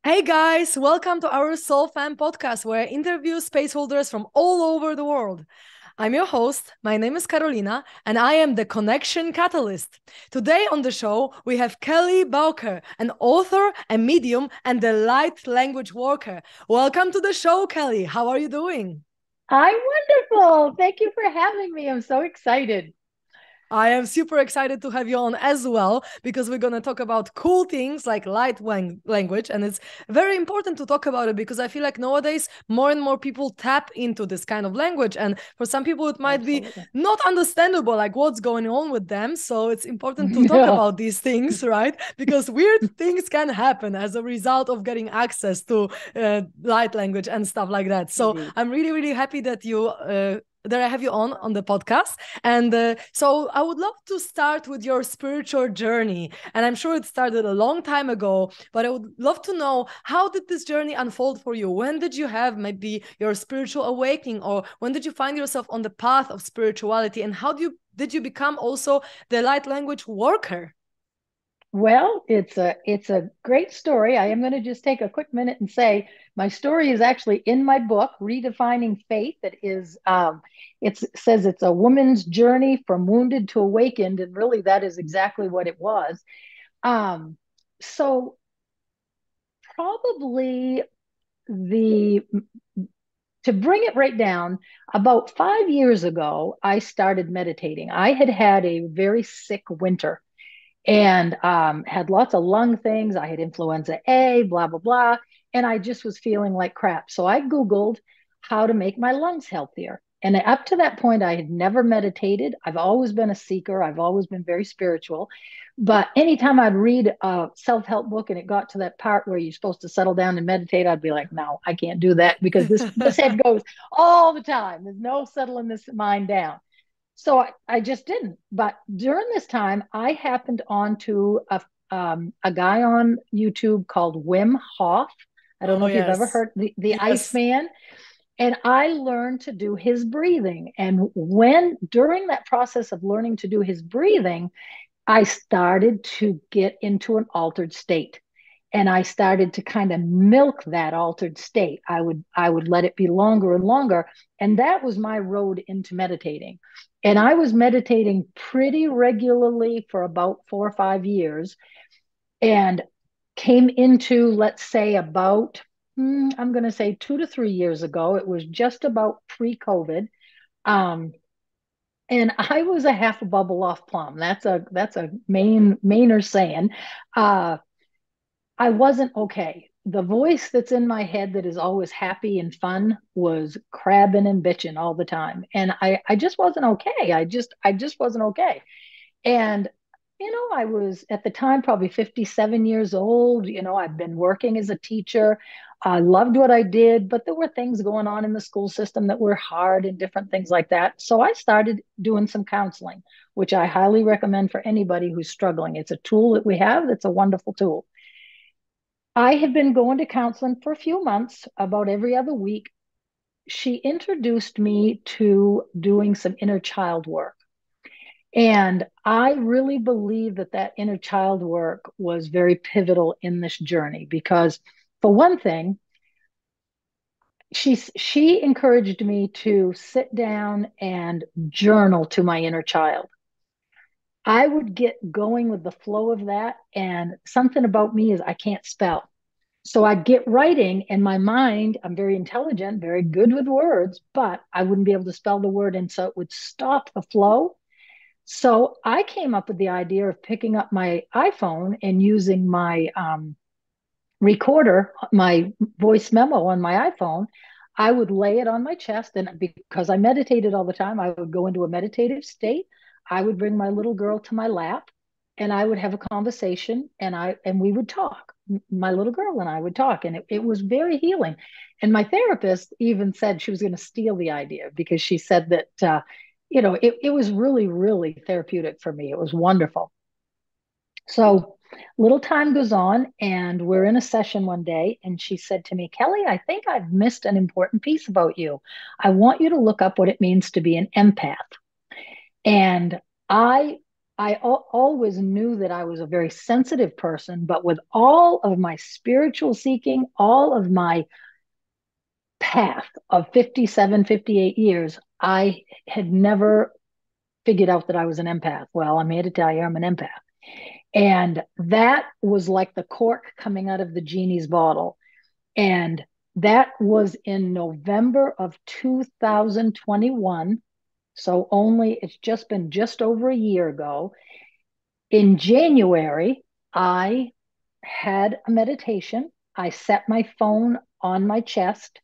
Hey guys, welcome to our SoulFam Podcast, where I interview space holders from all over the world. I'm your host. My name is Karolina, and I am the Connection Catalyst. Today on the show, we have Kelly Bowker, an author, a medium, and a light language worker. Welcome to the show, Kelly. How are you doing? I'm wonderful. Thank you for having me. I'm so excited. I am super excited to have you on as well because we're going to talk about cool things like language. And it's very important to talk about it because I feel like nowadays more and more people tap into this kind of language. And for some people, it might be Absolutely. not understandable, like what's going on with them. So it's important to talk Yeah, about these things, right? Because weird things can happen as a result of getting access to light language and stuff like that. So indeed. I'm really, really happy that that I have you on the podcast. And so I would love to start with your spiritual journey. And I'm sure it started a long time ago, but I would love to know, how did this journey unfold for you? When did you have maybe your spiritual awakening, or when did you find yourself on the path of spirituality? And how did you become also the light language worker? Well, it's a great story. I am going to just take a quick minute and say my story is actually in my book, Redefining Faith. It says it's a woman's journey from wounded to awakened, and really that is exactly what it was. Um, so probably the to bring it right down, about 5 years ago, I started meditating. I had had a very sick winter and had lots of lung things. I had influenza A, blah, blah, blah. And I just was feeling like crap. So I Googled how to make my lungs healthier. And up to that point, I had never meditated. I've always been a seeker, I've always been very spiritual. But anytime I'd read a self help book and it got to that part where you're supposed to settle down and meditate, I'd be like, no, I can't do that because this head goes all the time. There's no settling this mind down. So I just didn't. But during this time, I happened onto a guy on YouTube called Wim Hof. I don't know Oh, if you've ever yes. heard the Yes. Iceman. And I learned to do his breathing. And when during that process of learning to do his breathing, I started to get into an altered state. And I started to kind of milk that altered state. I would let it be longer and longer. And that was my road into meditating. And I was meditating pretty regularly for about 4 or 5 years and came into, let's say, about, I'm going to say 2 to 3 years ago. It was just about pre-COVID. Um, and I was a half a bubble off plum. That's a mainer saying. Uh, I wasn't okay. The voice that's in my head that is always happy and fun was crabbing and bitching all the time. And I just wasn't okay. I just wasn't okay. And, I was at the time probably 57 years old. I've been working as a teacher. I loved what I did, but there were things going on in the school system that were hard and different things like that. So I started doing some counseling, which I highly recommend for anybody who's struggling. It's a tool that we have that's a wonderful tool. I had been going to counseling for a few months, about every other week. She introduced me to doing some inner child work. And I really believe that that inner child work was very pivotal in this journey because, for one thing, she encouraged me to sit down and journal to my inner child. I would get going with the flow of that, and something about me is I can't spell. So I'd get writing in my mind. I'm very intelligent, very good with words, but I wouldn't be able to spell the word. And so it would stop the flow. So I came up with the idea of picking up my iPhone and using my recorder, my voice memo on my iPhone. I would lay it on my chest. And because I meditated all the time, I would go into a meditative state. I would bring my little girl to my lap and I would have a conversation and we would talk. My little girl and I would talk, and it was very healing. And my therapist even said she was going to steal the idea because she said that it was really, really therapeutic for me. It was wonderful. So little time goes on, and we're in a session one day, and she said to me, Kelly, I think I've missed an important piece about you. I want you to look up what it means to be an empath. And I I always knew that I was a very sensitive person, but with all of my spiritual seeking, all of my path of 57, 58 years, I had never figured out that I was an empath. Well, I'm here to tell you I'm an empath. And that was like the cork coming out of the genie's bottle. And that was in November of 2021. So it's just been just over a year ago. In January, I had a meditation. I set my phone on my chest,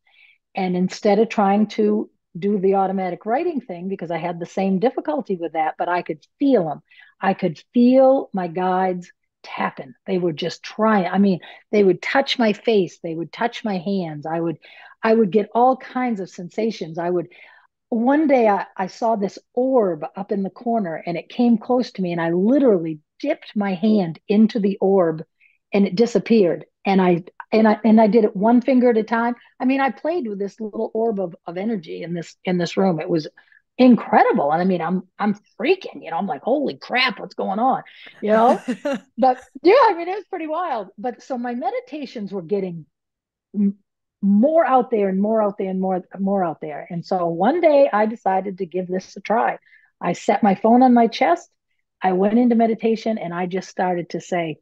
and instead of trying to do the automatic writing thing, because I had the same difficulty with that, but I could feel them. I could feel my guides tapping. They were just trying. I mean, they would touch my face. They would touch my hands. I would get all kinds of sensations. One day I saw this orb up in the corner and it came close to me, and I literally dipped my hand into the orb and it disappeared. And I did it one finger at a time. I mean, I played with this little orb of energy in this room. It was incredible. And I mean, I'm freaking, I'm like, holy crap, what's going on? But yeah, I mean, it was pretty wild. But so my meditations were getting more out there and more out there and more out there. And so one day I decided to give this a try. I set my phone on my chest. I went into meditation and I just started to say,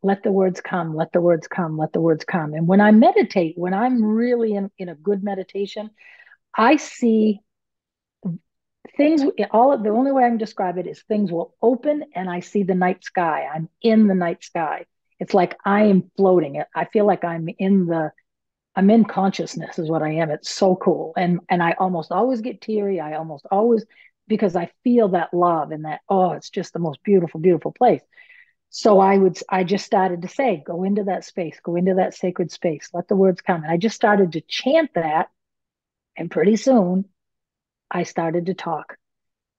let the words come, let the words come, let the words come. And when I meditate, when I'm really in a good meditation, I see things, the only way I can describe it is things will open and I see the night sky. I'm in the night sky. It's like I am floating. I feel like I'm in consciousness is what I am. It's so cool. And I almost always get teary. I almost always, because I feel that love and that, it's just the most beautiful, beautiful place. So I just started to say, go into that space, go into that sacred space, let the words come. And I just started to chant that. And pretty soon I started to talk,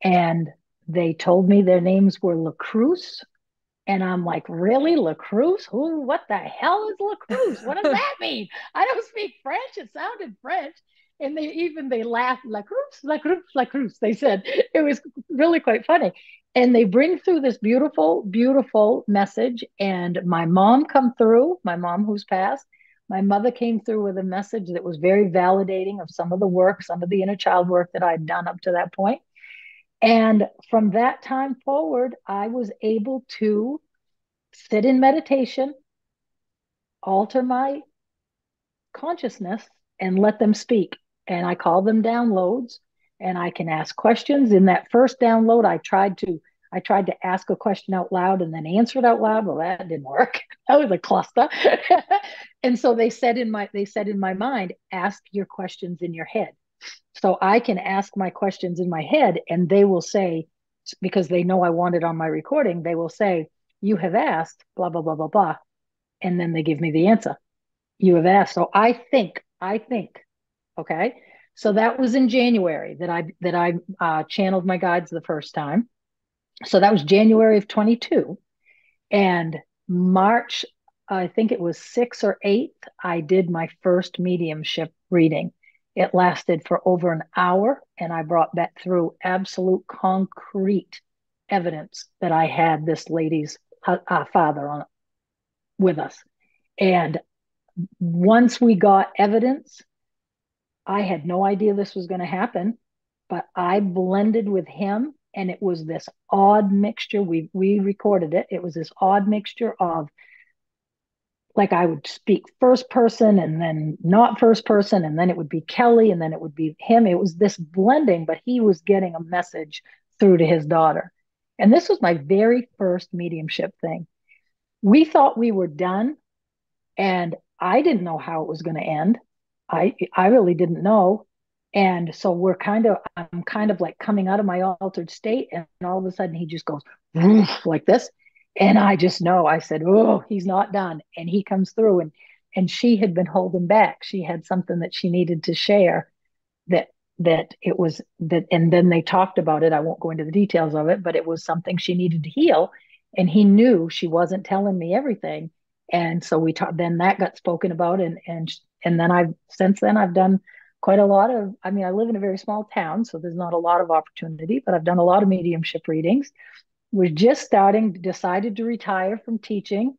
and they told me their names were LaCruz. And I'm like, really? LaCruz? What the hell is LaCruz? What does that mean? I don't speak French. It sounded French. And they laughed, LaCruz, LaCruz, LaCruz. They said it was really quite funny. And they bring through this beautiful, beautiful message. And my mom who's passed, my mother came through with a message that was very validating of some of the work, some of the inner child work that I'd done up to that point. And from that time forward, I was able to sit in meditation, alter my consciousness, and let them speak. And I call them downloads, and I can ask questions. In that first download, I tried to ask a question out loud and then answer it out loud. Well, that didn't work. That was a cluster. And so they said in my mind, ask your questions in your head. So I can ask my questions in my head, and they will say, because they know I want it on my recording, they will say, you have asked, blah, blah, blah, blah, blah. And then they give me the answer. You have asked. So I think. Okay. So that was in January that I channeled my guides the first time. So that was January of 22. And March, I think it was 6th or 8th, I did my first mediumship reading. It lasted for over an hour, and I brought back through absolute concrete evidence that I had this lady's father with us. And once we got evidence, I had no idea this was going to happen, but I blended with him, and it was this odd mixture. We recorded it. It was this odd mixture of, like, I would speak first person and then not first person, and then it would be Kelly, and then it would be him. It was this blending, but he was getting a message through to his daughter. And this was my very first mediumship thing. We thought we were done, and I didn't know how it was going to end. I really didn't know. And so I'm kind of like coming out of my altered state, and all of a sudden he just goes like this. And I just know, I said, oh, he's not done. And he comes through, and she had been holding back. She had something that she needed to share that it was that. And then they talked about it. I won't go into the details of it, but it was something she needed to heal. And he knew she wasn't telling me everything. And so we talked, then that got spoken about. And then since then I've done quite a lot of, I live in a very small town, so there's not a lot of opportunity, but I've done a lot of mediumship readings. was just starting, decided to retire from teaching,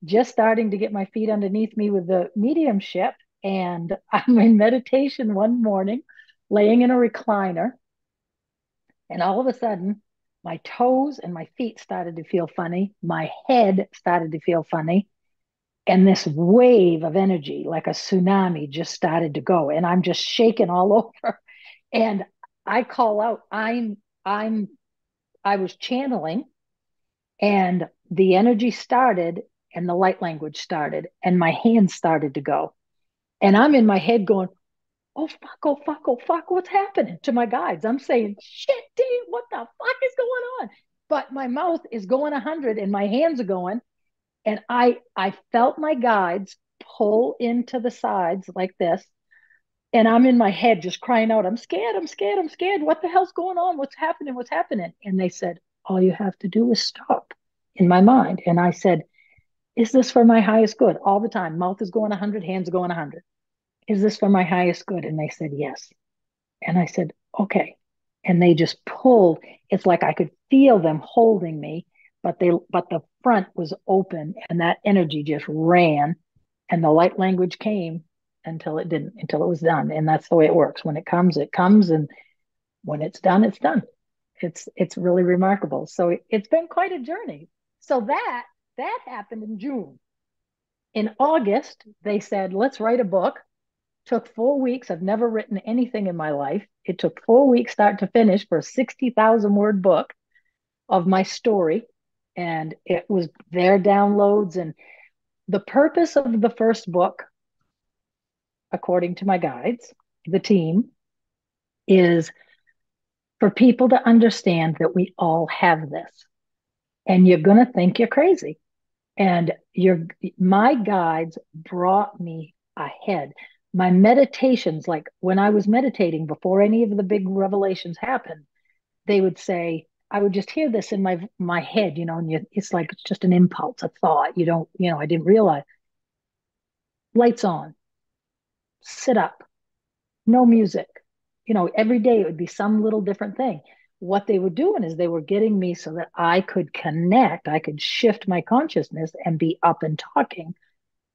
just starting to get my feet underneath me with the mediumship. And I'm in meditation one morning, laying in a recliner. And all of a sudden, my toes and my feet started to feel funny. My head started to feel funny. And this wave of energy, like a tsunami, just started to go. And I'm just shaking all over. And I call out, I was channeling, and the energy started and the light language started, and my hands started to go. And I'm in my head going, oh fuck, oh fuck, oh fuck, what's happening to my guides? I'm saying, shit, dude, what the fuck is going on? But my mouth is going 100 and my hands are going. And I felt my guides pull into the sides like this. And I'm in my head just crying out, I'm scared, I'm scared, I'm scared. What the hell's going on? What's happening? What's happening? And they said, all you have to do is stop, in my mind. And I said, is this for my highest good? All the time. Mouth is going 100, hands are going 100. Is this for my highest good? And they said, yes. And I said, okay. And they just pulled. It's like I could feel them holding me, but the front was open, and that energy just ran, and the light language came until it didn't, until it was done. And that's the way it works. When it comes, and when it's done, it's done. It's really remarkable. So it's been quite a journey. So that happened in June. In August, they said, let's write a book. Took 4 weeks. I've never written anything in my life. It took 4 weeks start to finish for a 60,000 word book of my story. And it was their downloads. And the purpose of the first book, according to my guides, the team, is for people to understand that we all have this. And you're going to think you're crazy. And my guides brought me ahead. My meditations, like when I was meditating before any of the big revelations happened, they would say, I would just hear this in my head, and it's like, it's just an impulse, a thought. I didn't realize. Lights on, sit up, no music. Every day it would be some little different thing. What they were doing is they were getting me so that I could connect, I could shift my consciousness and be up and talking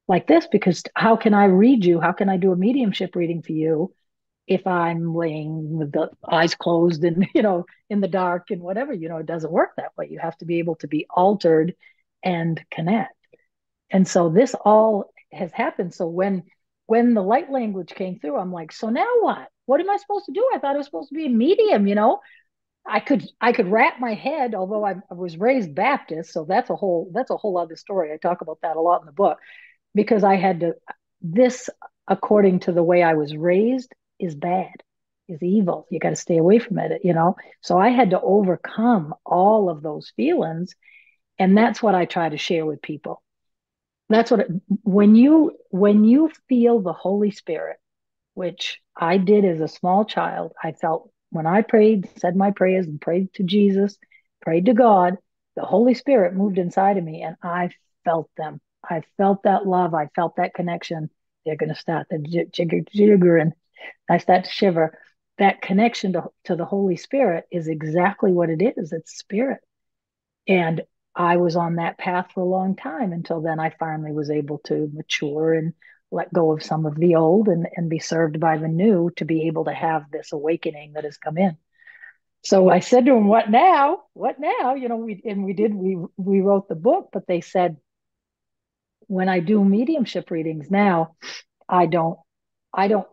like this, because how can I read you? How can I do a mediumship reading for you if I'm laying with the eyes closed and, in the dark and whatever? It doesn't work that way. You have to be able to be altered and connect. And so this all has happened. So when the light language came through, I'm like, so now what? What am I supposed to do? I thought I was supposed to be a medium, I could wrap my head, although I was raised Baptist, so that's a whole other story. I talk about that a lot in the book, because I had to, this, according to the way I was raised, is bad, is evil. You got to stay away from it, So I had to overcome all of those feelings. And that's what I try to share with people. That's when you feel the Holy Spirit, which I did as a small child, I felt when I prayed, said my prayers and prayed to Jesus, prayed to God, the Holy Spirit moved inside of me and I felt them. I felt that love. I felt that connection. They're going to start the jigger, and I start to shiver. That connection to the Holy Spirit is exactly what it is. It's spirit. And I was on that path for a long time until then I finally was able to mature and let go of some of the old and be served by the new, to be able to have this awakening that has come in. So I said to him, what now? What now? We wrote the book, but they said, when I do mediumship readings now, I don't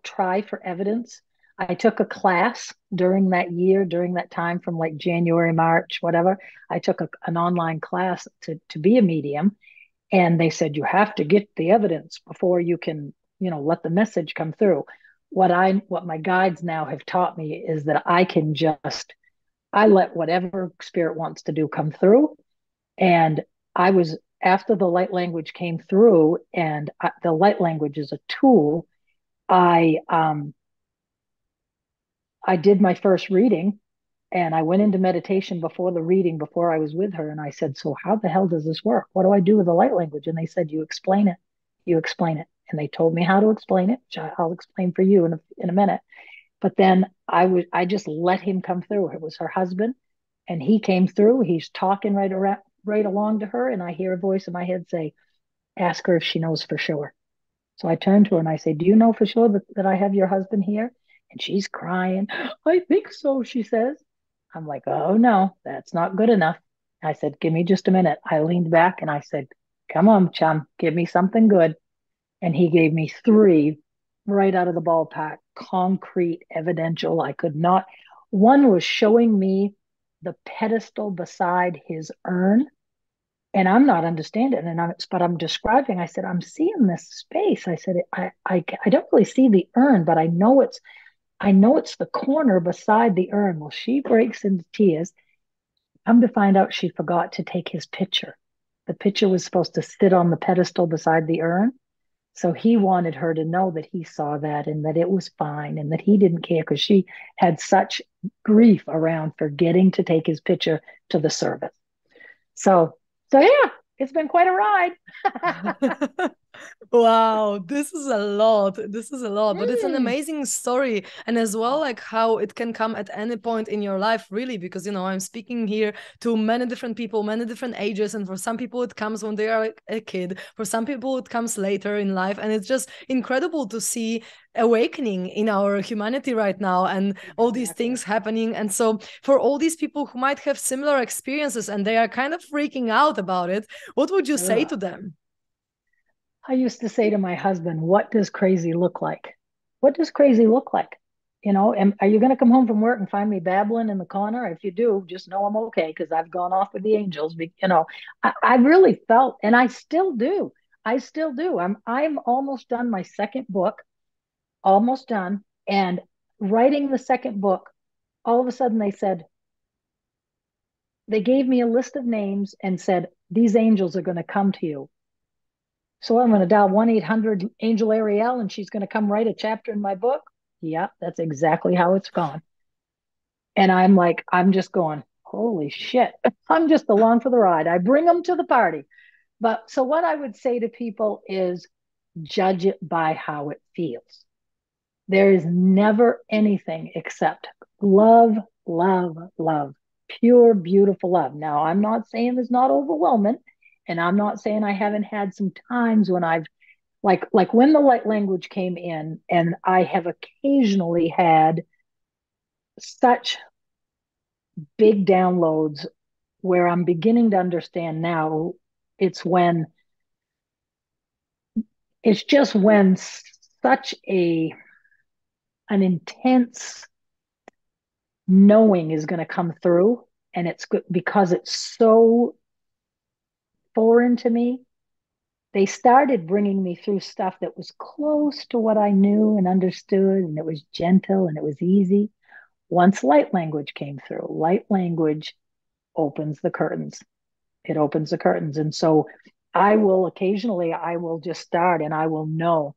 try for evidence. I took a class during that time from like January, March, whatever. I took an online class to be a medium. And they said, you have to get the evidence before you can, let the message come through. What my guides now have taught me is that I let whatever spirit wants to do come through. And after the light language came through, and the light language is a tool, I did my first reading, and I went into meditation before the reading, before I was with her. And I said, so how the hell does this work? What do I do with the light language? And they said, you explain it. You explain it. And they told me how to explain it, which I'll explain for you in a minute. But then I just let him come through. It was her husband. And he came through. He's talking right along to her. And I hear a voice in my head say, ask her if she knows for sure. So I turned to her and I say, do you know for sure that I have your husband here? And she's crying. I think so, she says. I'm like, oh, no, that's not good enough. I said, give me just a minute. I leaned back and I said, come on, chum, give me something good. And he gave me 3 right out of the ballpark, concrete, evidential. I could not. One was showing me the pedestal beside his urn. And I'm not understanding it, but I'm describing. I said, I'm seeing this space. I said, I don't really see the urn, but I know it's the corner beside the urn. Well, she breaks into tears. Come to find out, she forgot to take his picture. The picture was supposed to sit on the pedestal beside the urn. So he wanted her to know that he saw that and that it was fine and that he didn't care, because she had such grief around forgetting to take his picture to the service. So yeah, it's been quite a ride. Wow, this is a lot. This is a lot, but it's an amazing story. And as well, like how it can come at any point in your life, really, because, I'm speaking here to many different people, many different ages. And for some people, it comes when they are a kid. For some people, it comes later in life. And it's just incredible to see awakening in our humanity right now and all these things happening. And so for all these people who might have similar experiences and they are kind of freaking out about it, what would you say to them? I used to say to my husband, what does crazy look like? What does crazy look like? And are you going to come home from work and find me babbling in the corner? If you do, just know I'm okay, because I've gone off with the angels. I really felt, and I still do. I'm almost done my second book, almost done. And writing the second book, all of a sudden they gave me a list of names and said, these angels are going to come to you. So I'm going to dial 1-800-ANGEL Ariel, and she's going to come write a chapter in my book. Yeah, that's exactly how it's gone. And I'm just going, holy shit. I'm just along for the ride. I bring them to the party. But so what I would say to people is judge it by how it feels. There is never anything except love, love, love, pure, beautiful love. Now, I'm not saying it's not overwhelming. And I'm not saying I haven't had some times when I've, like when the light language came in, and I have occasionally had such big downloads where I'm beginning to understand now, it's just when such an intense knowing is going to come through, and it's because it's so foreign to me. They started bringing me through stuff that was close to what I knew and understood, and it was gentle and it was easy. Once light language came through, light language opens the curtains. It opens the curtains. And so I will just start and I will know.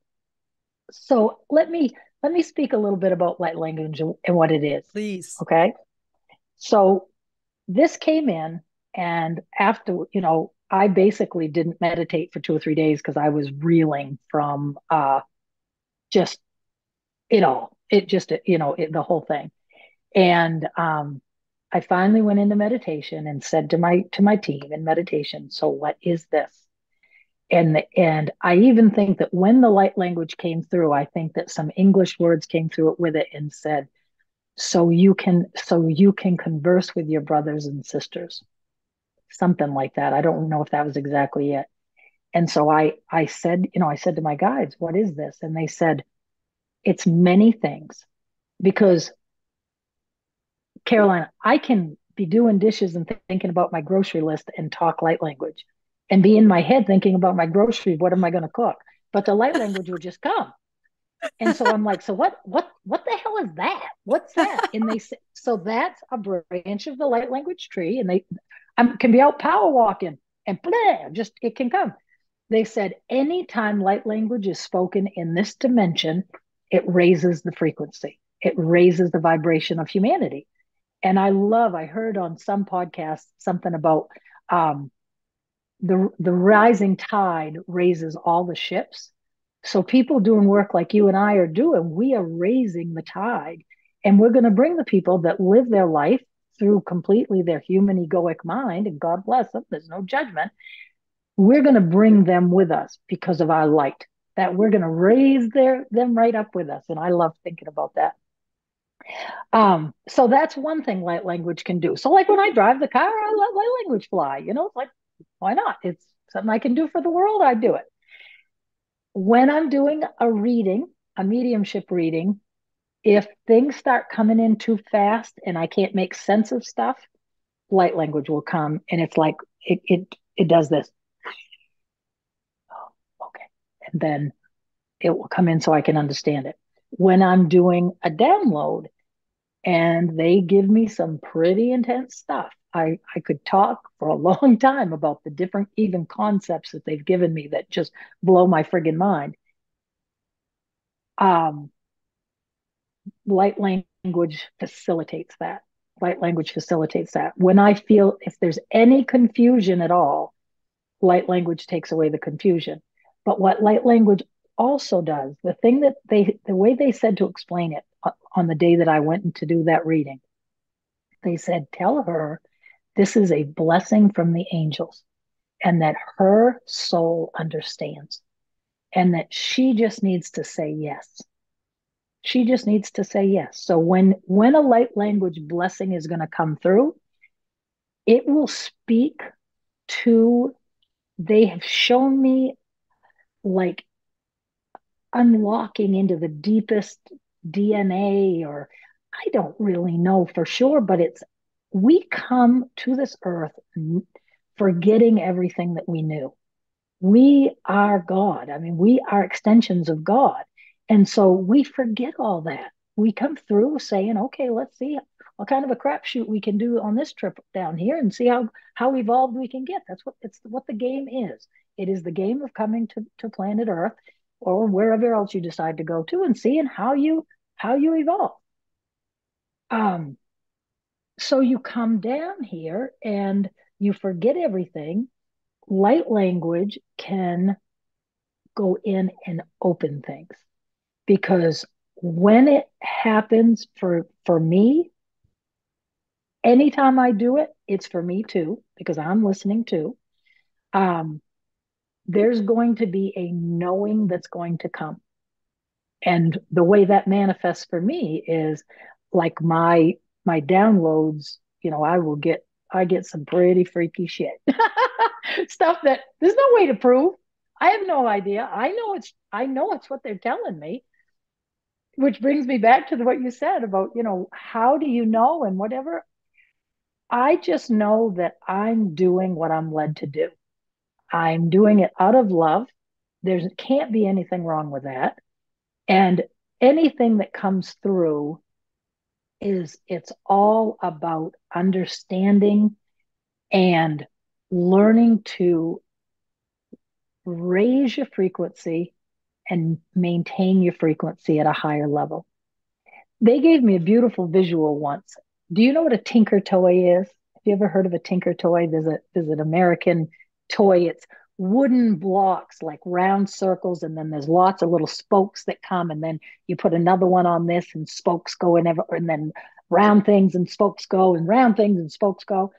So let me speak a little bit about light language and what it is. Please. Okay. So this came in, and after, I basically didn't meditate for 2 or 3 days because I was reeling from just it all. The whole thing. And I finally went into meditation and said to my team in meditation, so what is this? And I even think that when the light language came through, I think that some English words came through it with it and said, so you can converse with your brothers and sisters. Something like that. I don't know if that was exactly it. And so I said to my guides, what is this? And they said, it's many things. Because Karolina, I can be doing dishes and thinking about my grocery list and talk light language, and be in my head thinking about my grocery, what am I going to cook? But the light language would just come. And so I'm like, so what the hell is that? What's that? And they said, so that's a branch of the light language tree. And they can be out power walking and it can come. They said, anytime light language is spoken in this dimension, it raises the frequency. It raises the vibration of humanity. And I heard on some podcast something about the rising tide raises all the ships. So people doing work like you and I are doing, we are raising the tide, and we're going to bring the people that live their life through completely their human egoic mind, and God bless them, there's no judgment, we're going to bring them with us because of our light, that we're going to raise them right up with us. And I love thinking about that. So that's one thing light language can do. So like when I drive the car, I let light language fly. It's like, why not? It's something I can do for the world. I do it. When I'm doing a reading, a mediumship reading, if things start coming in too fast and I can't make sense of stuff, light language will come, and it's like it does this. Oh, okay. And then it will come in so I can understand it. When I'm doing a download and they give me some pretty intense stuff, I could talk for a long time about the different even concepts that they've given me that just blow my friggin' mind. Light language facilitates that. Light language facilitates that. When I feel if there's any confusion at all, light language takes away the confusion. But what light language also does, the way they said to explain it on the day that I went to do that reading, they said, tell her this is a blessing from the angels and that her soul understands and that she just needs to say yes. She just needs to say yes. So when a light language blessing is going to come through, it will speak to, they have shown me like unlocking into the deepest DNA, or I don't really know for sure, but we come to this earth forgetting everything that we knew. We are God. I mean, we are extensions of God. And so we forget all that. We come through saying, okay, let's see what kind of a crapshoot we can do on this trip down here and see how evolved we can get. That's what the game is. It is the game of coming to planet Earth or wherever else you decide to go to and seeing how you evolve. So you come down here and you forget everything. Light language can go in and open things, because when it happens for me, anytime I do it, it's for me too, because I'm listening too. There's going to be a knowing that's going to come. And the way that manifests for me is like my downloads, I get some pretty freaky shit. Stuff that there's no way to prove. I have no idea. I know it's what they're telling me, which brings me back to what you said about, how do you know and whatever. I just know that I'm doing what I'm led to do. I'm doing it out of love. There can't be anything wrong with that. And anything that comes through it's all about understanding and learning to raise your frequency and maintain your frequency at a higher level. They gave me a beautiful visual once. Do you know what a tinker toy is? Have you ever heard of a tinker toy? There's an American toy. It's wooden blocks, like round circles, and then there's lots of little spokes that come, and then you put another one on this, and spokes go and then round things and spokes go, and round things and spokes go.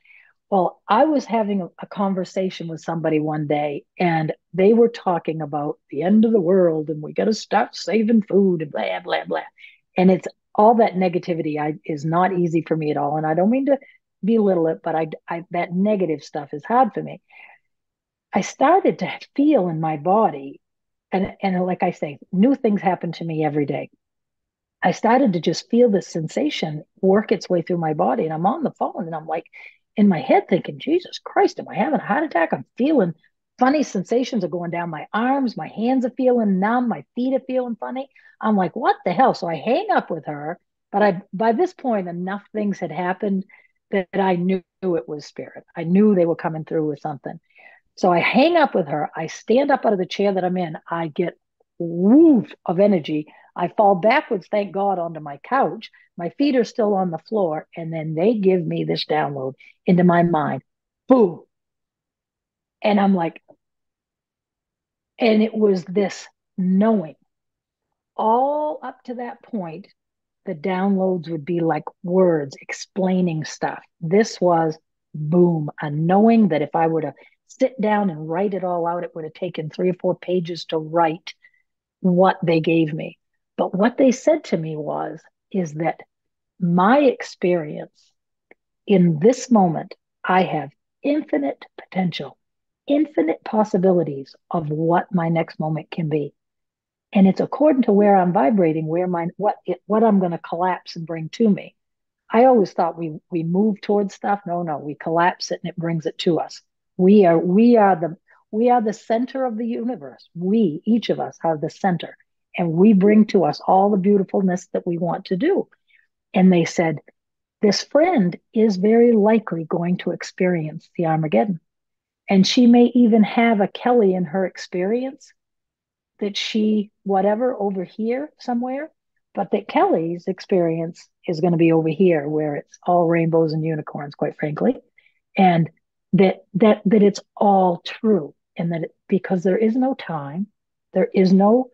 Well, I was having a conversation with somebody one day, and they were talking about the end of the world, and we got to start saving food, and blah, blah, blah. And it's all that negativity is not easy for me at all. And I don't mean to belittle it, but that negative stuff is hard for me. I started to feel in my body, and like I say, new things happen to me every day. I started to just feel this sensation work its way through my body. And I'm on the phone, and I'm like, in my head thinking, Jesus Christ, am I having a heart attack? I'm feeling funny sensations are going down my arms. My hands are feeling numb. My feet are feeling funny. I'm like, what the hell? So I hang up with her. But by this point, enough things had happened that I knew it was spirit. I knew they were coming through with something. So I hang up with her. I stand up out of the chair that I'm in. I get woof of energy. I fall backwards, thank God, onto my couch. My feet are still on the floor. And then they give me this download into my mind. Boom. And I'm like, and it was this knowing all up to that point. the downloads would be like words explaining stuff. This was boom, a knowing that if I were to sit down and write it all out, it would have taken 3 or 4 pages to write what they gave me. But what they said to me is that my experience in this moment, I have infinite potential, infinite possibilities of what my next moment can be. And it's according to where I'm vibrating, where what I'm going to collapse and bring to me. I always thought we move towards stuff. No, we collapse it and it brings it to us. We are the center of the universe. Each of us are the center, and we bring to us all the beautifulness that we want to do. And they said, this friend is very likely going to experience the Armageddon. And she may even have a Kelly in her experience that whatever over here somewhere, but that Kelly's experience is going to be over here where it's all rainbows and unicorns, quite frankly. And that it's all true. And that because there is no time, there is no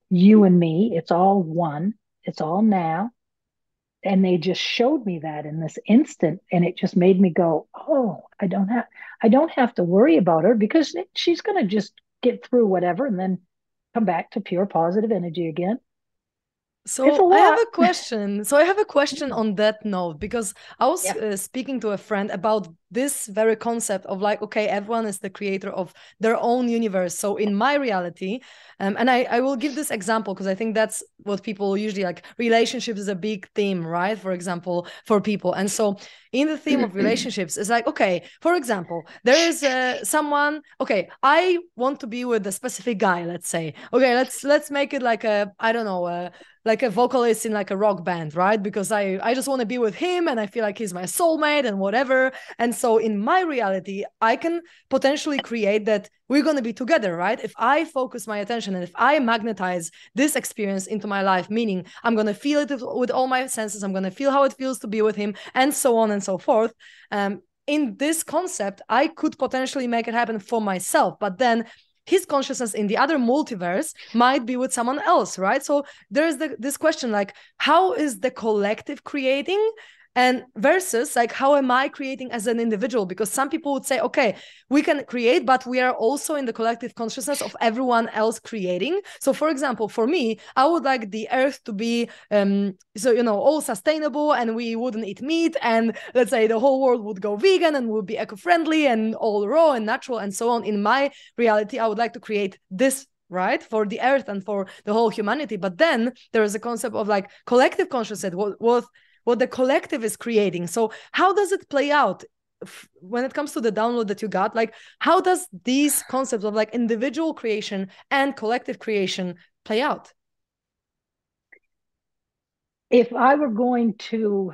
you and me, it's all one, it's all now. And they just showed me that in this instant, and it just made me go, oh, I don't have to worry about her, because she's going to just get through whatever and then come back to pure positive energy again. So I have a question. So I have a question on that note, because I was speaking to a friend about this very concept of like, okay, everyone is the creator of their own universe. So in my reality, and I will give this example because I think that's what people usually like. Relationships is a big theme, right? For example, for people. And so in the theme of relationships, it's like, okay, for example, there is someone, okay, I want to be with a specific guy, let's say. Okay, let's make it like I don't know, like a vocalist in like a rock band, right? Because I just want to be with him and I feel like he's my soulmate and whatever. And so in my reality, I can potentially create that we're going to be together, right? If I focus my attention and if I magnetize this experience into my life, meaning I'm going to feel it with all my senses, I'm going to feel how it feels to be with him, and so on and so forth. In this concept, I could potentially make it happen for myself, but then his consciousness in the other multiverse might be with someone else, right? So there's this question, like, how is the collective creating, and versus like, how am I creating as an individual? Because some people would say, okay, we can create, but we are also in the collective consciousness of everyone else creating. So for example, for me, I would like the earth to be all sustainable, and we wouldn't eat meat, and let's say the whole world would go vegan and would be eco-friendly and all raw and natural and so on. In my reality, I would like to create this, right, for the earth and for the whole humanity. But then there is a concept of like collective consciousness, what the collective is creating. So how does it play out when it comes to the download that you got? Like, how does these concepts of like individual creation and collective creation play out? If I were going to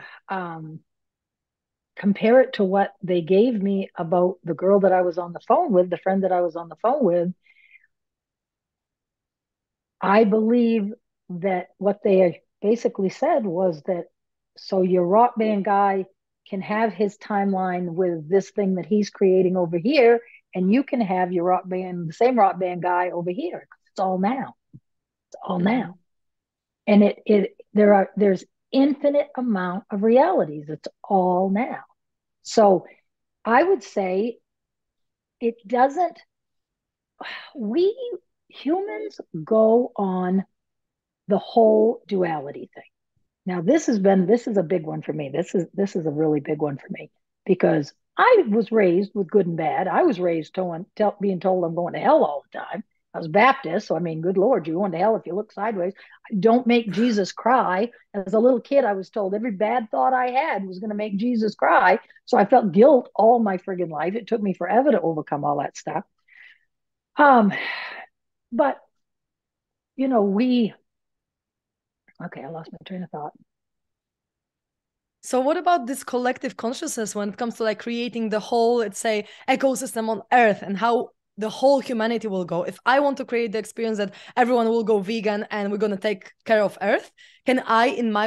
compare it to what they gave me about the girl that I was on the phone with, the friend that I was on the phone with, I believe that what they basically said was that, so your rock band guy can have his timeline with this thing that he's creating over here, and you can have your the same rock band guy over here. It's all now. It's all now. And there's infinite amount of realities. It's all now. So I would say we humans go on the whole duality thing. Now, this is a big one for me. This is a really big one for me, because I was raised with good and bad. I was raised being told I'm going to hell all the time. I was Baptist, so I mean, good Lord, you're going to hell if you look sideways. Don't make Jesus cry. As a little kid, I was told every bad thought I had was going to make Jesus cry. So I felt guilt all my friggin' life. It took me forever to overcome all that stuff. But okay, I lost my train of thought. So what about this collective consciousness when it comes to like creating the whole, let's say, ecosystem on Earth, and how the whole humanity will go? If I want to create the experience that everyone will go vegan and we're going to take care of Earth, can I, in my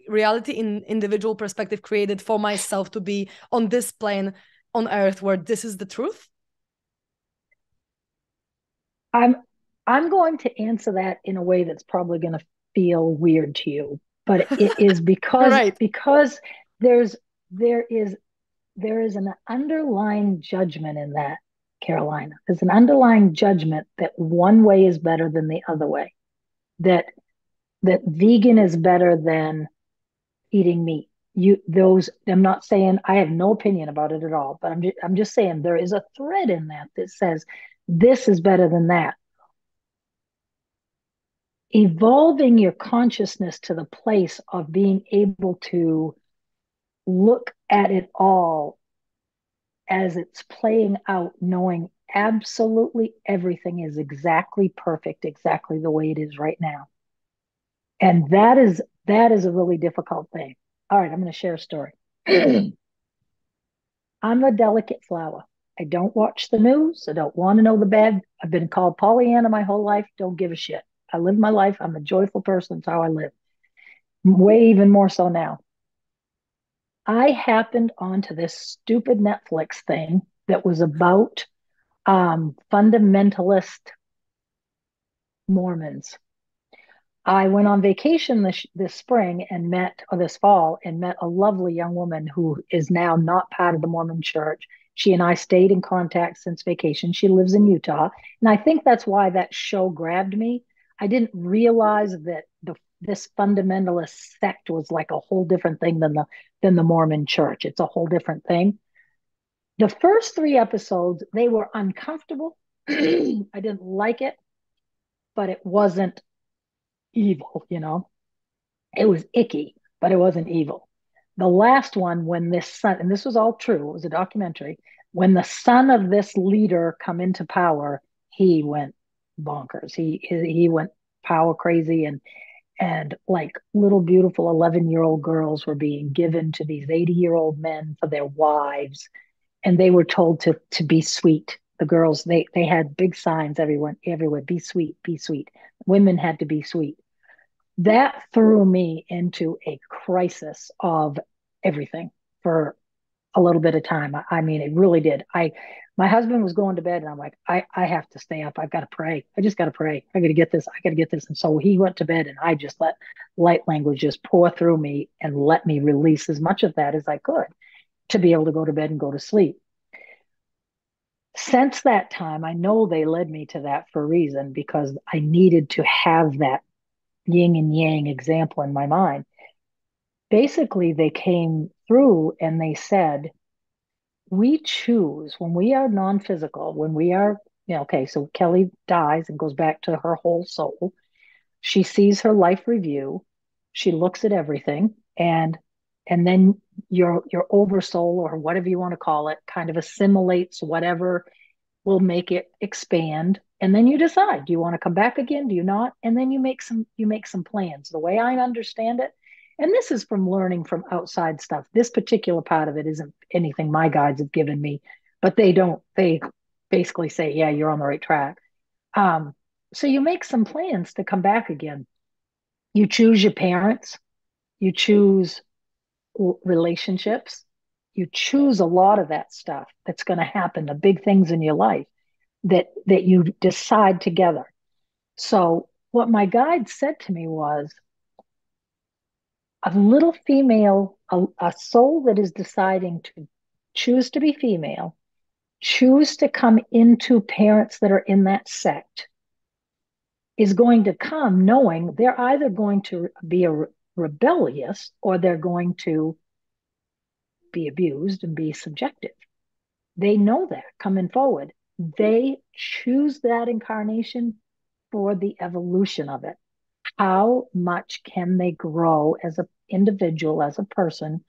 reality, in individual perspective, create it for myself to be on this plane on Earth where this is the truth? I'm going to answer that in a way that's probably going to feel weird to you, but it is because Right. there's there is there is an underlying judgment in that, Karolina. There's an underlying judgment that one way is better than the other way. That vegan is better than eating meat. I'm not saying, I have no opinion about it at all, but I'm just saying there is a thread in that says this is better than that. Evolving your consciousness to the place of being able to look at it all as it's playing out, knowing absolutely everything is exactly perfect, exactly the way it is right now. And that is a really difficult thing. All right, I'm going to share a story. I'm a delicate flower. I don't watch the news. I don't want to know the bad. I've been called Pollyanna my whole life. Don't give a shit. I live my life. I'm a joyful person. That's how I live. Way even more so now. I happened onto this stupid Netflix thing that was about fundamentalist Mormons. I went on vacation this spring and this fall, and met a lovely young woman who is now not part of the Mormon church. She and I stayed in contact since vacation. She lives in Utah. And I think that's why that show grabbed me. I didn't realize that this fundamentalist sect was like a whole different thing than the Mormon church. It's a whole different thing. The first 3 episodes, they were uncomfortable. I didn't like it, but it wasn't evil, It was icky, but it wasn't evil. The last one, when this son, and this was all true, it was a documentary, when the son of this leader come into power, he went bonkers. He went power crazy, and like little beautiful 11-year-old girls were being given to these 80-year-old men for their wives, and they were told to be sweet. The girls, they had big signs everywhere, be sweet, be sweet. Women had to be sweet. That threw me into a crisis of everything for a little bit of time. I mean, it really did. My husband was going to bed, and I'm like, I have to stay up. I've got to pray. I just got to pray. I got to get this. I got to get this. And so he went to bed, and I just let light language just pour through me and let me release as much of that as I could to be able to go to bed and go to sleep. Since that time, I know they led me to that for a reason, because I needed to have that yin and yang example in my mind. Basically, they came through and they said, we choose when we are non-physical, when we are, okay, so Kelly dies and goes back to her whole soul. She sees her life review. She looks at everything, and then your oversoul, or whatever you want to call it, kind of assimilates whatever will make it expand. And then you decide, do you want to come back again? Do you not? And then you make some plans. The way I understand it, and this is from learning from outside stuff. This particular part of it isn't anything my guides have given me, but they basically say, yeah, you're on the right track. So you make some plans to come back again. You choose your parents, you choose relationships, you choose a lot of that stuff that's going to happen, the big things in your life that you decide together. So what my guide said to me was, a little female, a soul that is deciding to choose to be female, choose to come into parents that are in that sect, is going to come knowing they're either going to be rebellious, or they're going to be abused and be subjective. They know that coming forward. They choose that incarnation for the evolution of it. How much can they grow as an individual, as a person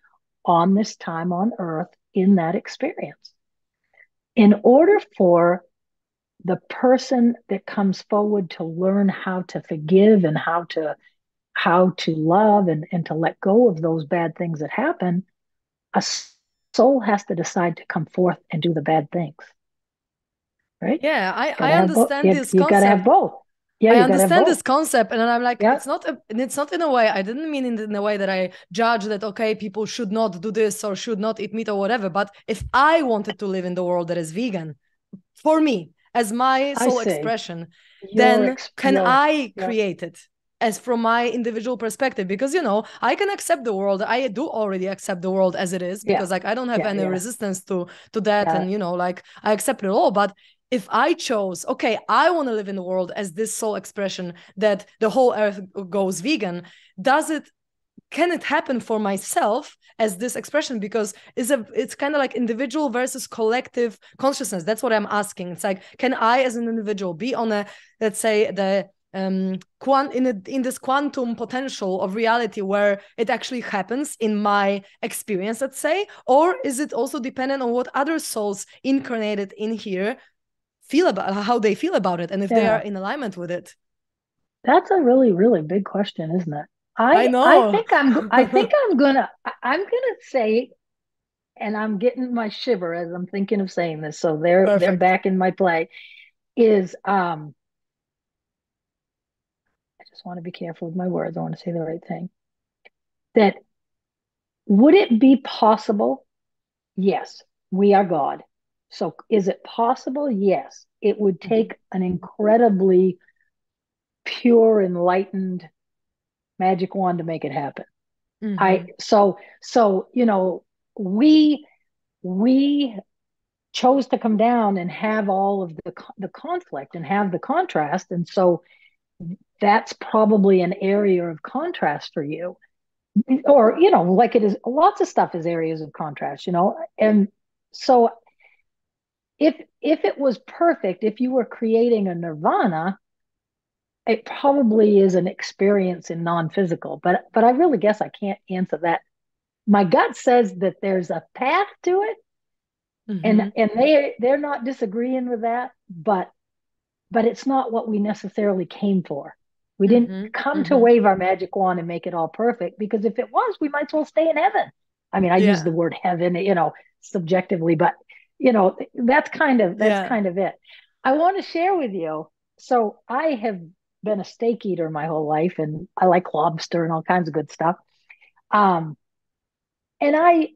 on this time on earth in that experience? In order for the person that comes forward to learn how to forgive and how to love and to let go of those bad things that happen, a soul has to decide to come forth and do the bad things. Right? Yeah, I understand this concept. You gotta have both. Yeah, I understand this concept, and I'm like, yeah. It's not in a way, I didn't mean it in a way that I judge that, okay, people should not do this or should not eat meat or whatever. But if I wanted to live in the world that is vegan, for me, as my soul expression, then can I create it? as from my individual perspective, because I can accept the world. I do already accept the world as it is, because like I don't have any resistance to that, and like I accept it all. But if I chose, okay, I want to live in the world as this soul expression that the whole earth goes vegan, can it happen for myself as this expression? Because it's kind of like individual versus collective consciousness. That's what I'm asking. It's like, can I as an individual be on a, let's say, the in this quantum potential of reality where it actually happens in my experience, let's say, or is it also dependent on what other souls incarnated in here feel about, how they feel about it, and if they are in alignment with it? That's a really, really big question, isn't it? I know. I think I'm gonna say, and I'm getting my shiver as I'm thinking of saying this, so they're back in my play, is I just want to be careful with my words. I want to say the right thing. That would it be possible? Yes, we are God. So is it possible? Yes. It would take an incredibly pure, enlightened magic wand to make it happen. So we chose to come down and have all of the conflict and have the contrast, and so that's probably an area of contrast for you, or like it is, lots of stuff is areas of contrast, and so if it was perfect, if you were creating a nirvana, it probably is an experience in non-physical, but I really guess I can't answer that. My gut says that there's a path to it, and they're not disagreeing with that, but it's not what we necessarily came for. We didn't come to wave our magic wand and make it all perfect, because if it was, we might as well stay in heaven. I mean, I use the word heaven, subjectively, but that's kind of it. I want to share with you. So I have been a steak eater my whole life, and I like lobster and all kinds of good stuff. And I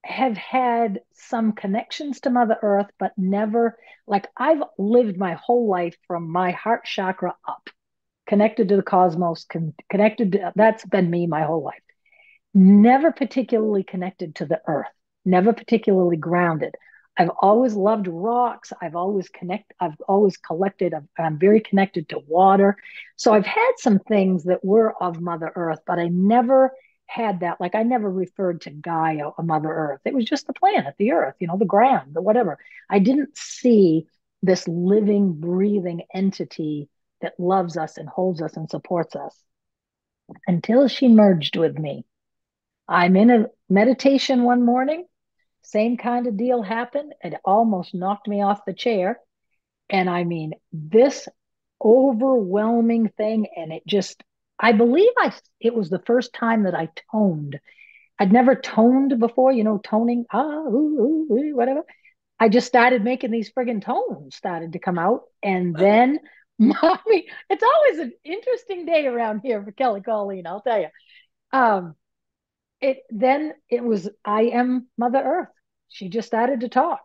have had some connections to Mother Earth, but never, like, I've lived my whole life from my heart chakra up, connected to the cosmos, connected to, that's been me my whole life. Never particularly connected to the earth, never particularly grounded. I've always loved rocks. I've always collected. I'm very connected to water. So I've had some things that were of Mother Earth, but I never had that. Like, I never referred to Gaia or Mother Earth. It was just the planet, the earth, the ground, the whatever. I didn't see this living, breathing entity that loves us and holds us and supports us until she merged with me. I'm in a meditation one morning. Same kind of deal happened. It almost knocked me off the chair. And I mean, this overwhelming thing. And it just, I believe it was the first time that I toned. I'd never toned before, toning, whatever. I just started making these friggin' tones started to come out. And then, mommy, it's always an interesting day around here for Kelly Colleen, I'll tell you. It was, I am Mother Earth. She just started to talk.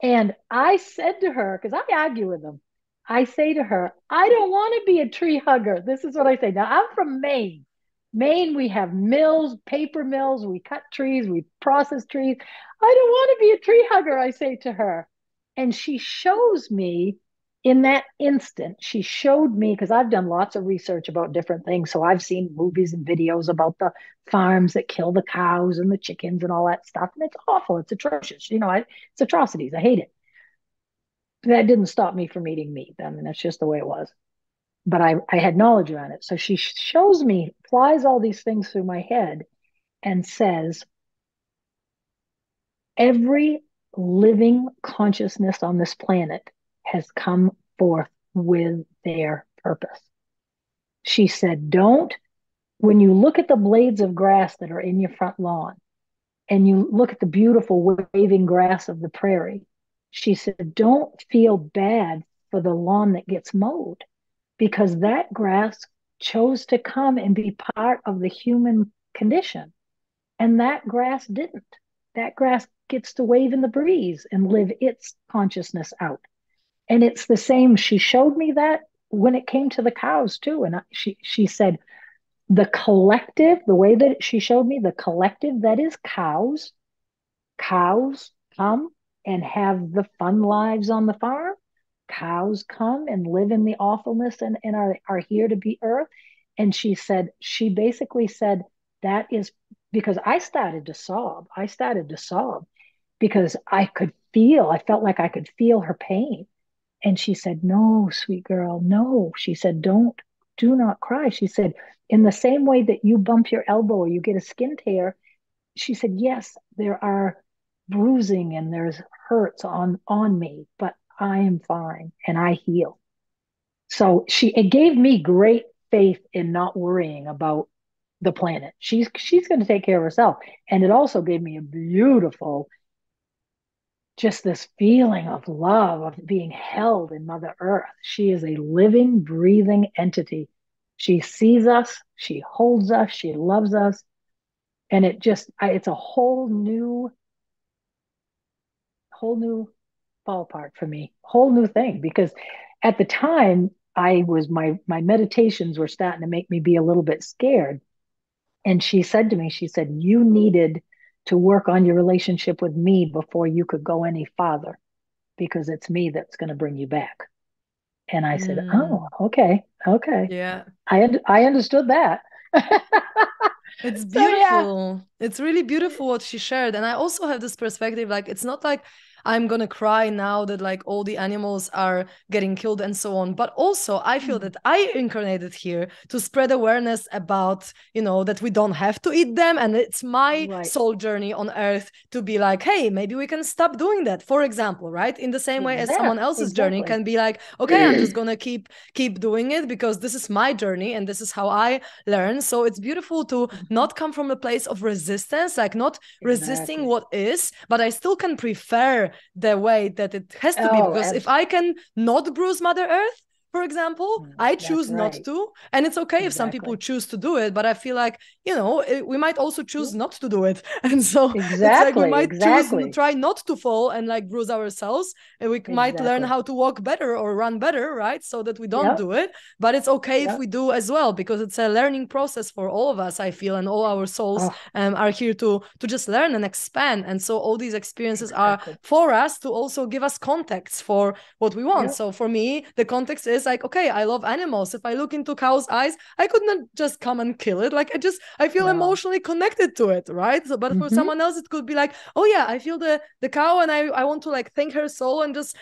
And I said to her, because I argue with them, I say to her, I don't want to be a tree hugger. This is what I say. Now, I'm from Maine. Maine, we have mills, paper mills. We cut trees. We process trees. I don't want to be a tree hugger, I say to her. And she shows me, in that instant, she showed me, because I've done lots of research about different things. So I've seen movies and videos about the farms that kill the cows and the chickens and all that stuff. And it's awful. It's atrocious. It's atrocities. I hate it. That didn't stop me from eating meat. I mean, that's just the way it was. But I had knowledge around it. So she shows me, flies all these things through my head and says, every living consciousness on this planet has come forth with their purpose. She said, when you look at the blades of grass that are in your front lawn, and you look at the beautiful waving grass of the prairie, she said, don't feel bad for the lawn that gets mowed, because that grass chose to come and be part of the human condition. And that grass didn't. That grass gets to wave in the breeze and live its consciousness out. And it's the same. She showed me that when it came to the cows too, and she said, the collective, the way that she showed me, the collective that is cows, cows come and have the fun lives on the farm. Cows come and live in the awfulness and are here to be earth. And she basically said, that is because I started to sob. I started to sob because I felt like I could feel her pain. And she said, no, sweet girl, no. She said, do not cry. She said, in the same way that you bump your elbow or you get a skin tear, she said, yes, there are bruising and there's hurts on me, but I am fine and I heal. So it gave me great faith in not worrying about the planet. She's going to take care of herself. And it also gave me a beautiful, just this feeling of love, of being held in Mother Earth. She is a living, breathing entity. She sees us, she holds us, she loves us. And it's a whole new ballpark for me, whole new thing. Because at the time, my meditations were starting to make me be a little bit scared. And she said to me, you needed to work on your relationship with me before you could go any farther, because it's me that's going to bring you back. And I said, oh, okay. Yeah. I understood that. It's beautiful. It's really beautiful what she shared. And I also have this perspective, like, it's not like I'm gonna cry now that like all the animals are getting killed and so on. But also I feel that I incarnated here to spread awareness about, that we don't have to eat them. And it's my soul journey on earth to be like, hey, maybe we can stop doing that. For example, right? In the same way as someone else's journey can be like, okay, I'm just gonna keep doing it because this is my journey and this is how I learn. So it's beautiful to not come from a place of resistance, like not resisting what is, but I still can prefer the way that it has to be, because if I can not bruise Mother Earth, for example, I choose not to. And it's okay if some people choose to do it, but I feel like, we might also choose not to do it. And so it's like we might choose try not to fall and like bruise ourselves, and we might learn how to walk better or run better, right? So that we don't do it. But it's okay if we do as well, because it's a learning process for all of us, I feel, and all our souls are here to just learn and expand. And so all these experiences are for us to also give us context for what we want. So for me, the context is like, okay, I love animals. If I look into cow's eyes, I could not just come and kill it. Like I feel emotionally connected to it, right? So, but for someone else, it could be like, oh yeah, I feel the cow, and I want to like thank her soul and just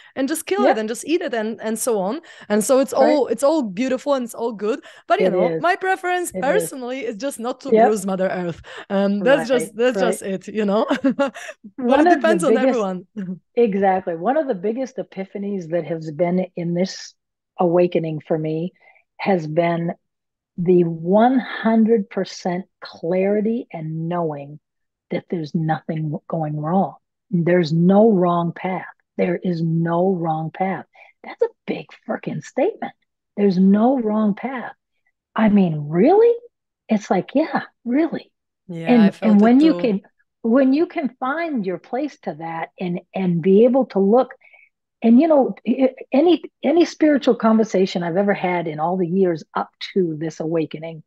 kill it and just eat it and so on. And so it's all beautiful and it's all good. But my preference personally is just not to bruise Mother Earth. That's just it, But it depends on everyone. Exactly. One of the biggest epiphanies that has been in this awakening for me has been the 100% clarity and knowing that there's nothing going wrong. There's no wrong path. There is no wrong path. That's a big freaking statement. There's no wrong path. I mean, really? It's like, yeah, really. Yeah, I felt when it when you can find your place to that and be able to look. And any spiritual conversation I've ever had in all the years up to this awakening,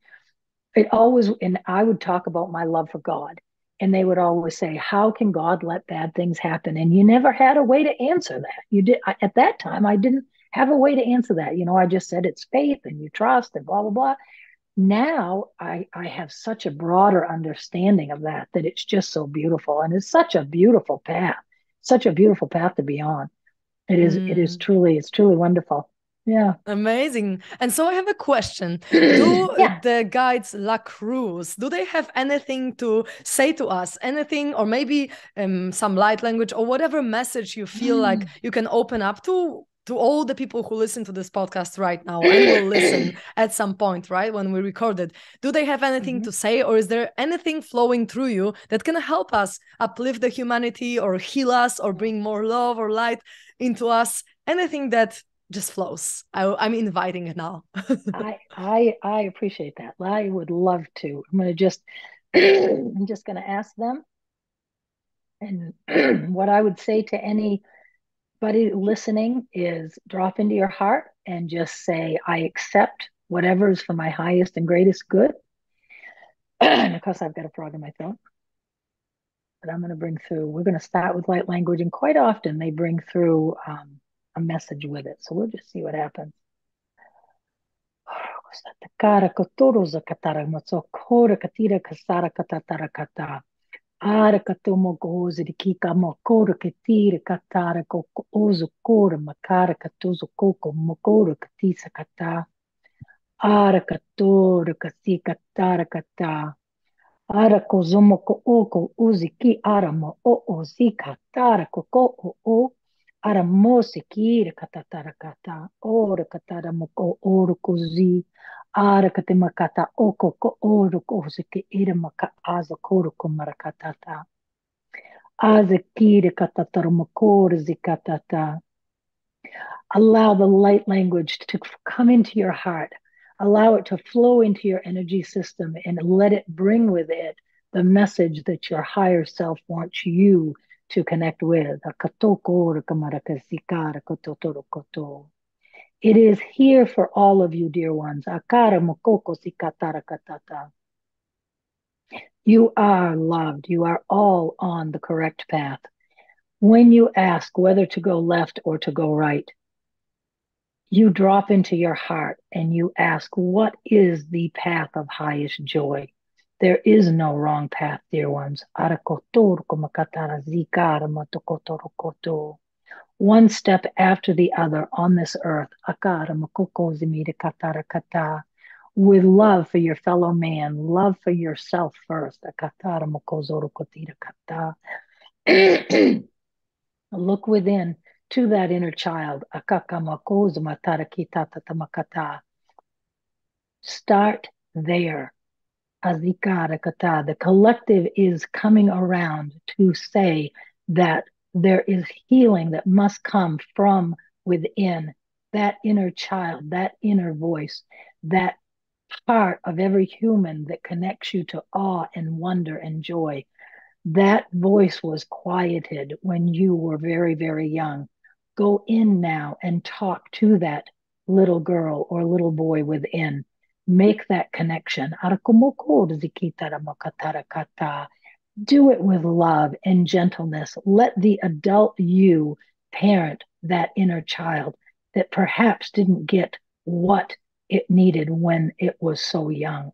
and I would talk about my love for God, and they would always say, how can God let bad things happen? And you never had a way to answer that. At that time, I didn't have a way to answer that. I just said it's faith and you trust and blah, blah, blah. Now I have such a broader understanding of that it's just so beautiful. And it's such a beautiful path to be on. It's truly wonderful. Yeah. Amazing. And so I have a question. Do the guides La Cruz, do they have anything to say to us? Anything, or maybe some light language or whatever message you feel like you can open up to all the people who listen to this podcast right now and will listen at some point, right? When we record it. Do they have anything to say, or is there anything flowing through you that can help us uplift the humanity or heal us or bring more love or light into us? Anything that just flows. I'm inviting it now. I appreciate that. I would love to. I'm just going to ask them. And what I would say to any listening is drop into your heart and just say, I accept whatever is for my highest and greatest good. And of course, I've got a frog in my throat that I'm going to bring through. We're going to start with light language, and quite often they bring through a message with it. So we'll just see what happens. Arakatomo gozi di kika mokoro ketira katara koko ozo kora makara katozo koko mokoro katisa kata. Arakatora kasi katara kata. Arakozomo ko oko uzi ki aramo o o zi katara koko o aramosi kira katatara kata. Ora katara moko oro kozi. Arakate makata oko ko oro kozi ki iramaka aza koro ko marakatata. Azakira katatara makora zikatata. Allow the light language to come into your heart. Allow it to flow into your energy system and let it bring with it the message that your higher self wants you to connect with. It is here for all of you, dear ones. You are loved. You are all on the correct path. When you ask whether to go left or to go right, you drop into your heart and you ask, what is the path of highest joy? There is no wrong path, dear ones. One step after the other on this earth, with love for your fellow man, love for yourself first. Look within to that inner child. Start there. The collective is coming around to say that there is healing that must come from within that inner child, that inner voice, that part of every human that connects you to awe and wonder and joy. That voice was quieted when you were very, very young. Go in now and talk to that little girl or little boy within. Make that connection. Do it with love and gentleness. Let the adult you parent that inner child that perhaps didn't get what it needed when it was so young.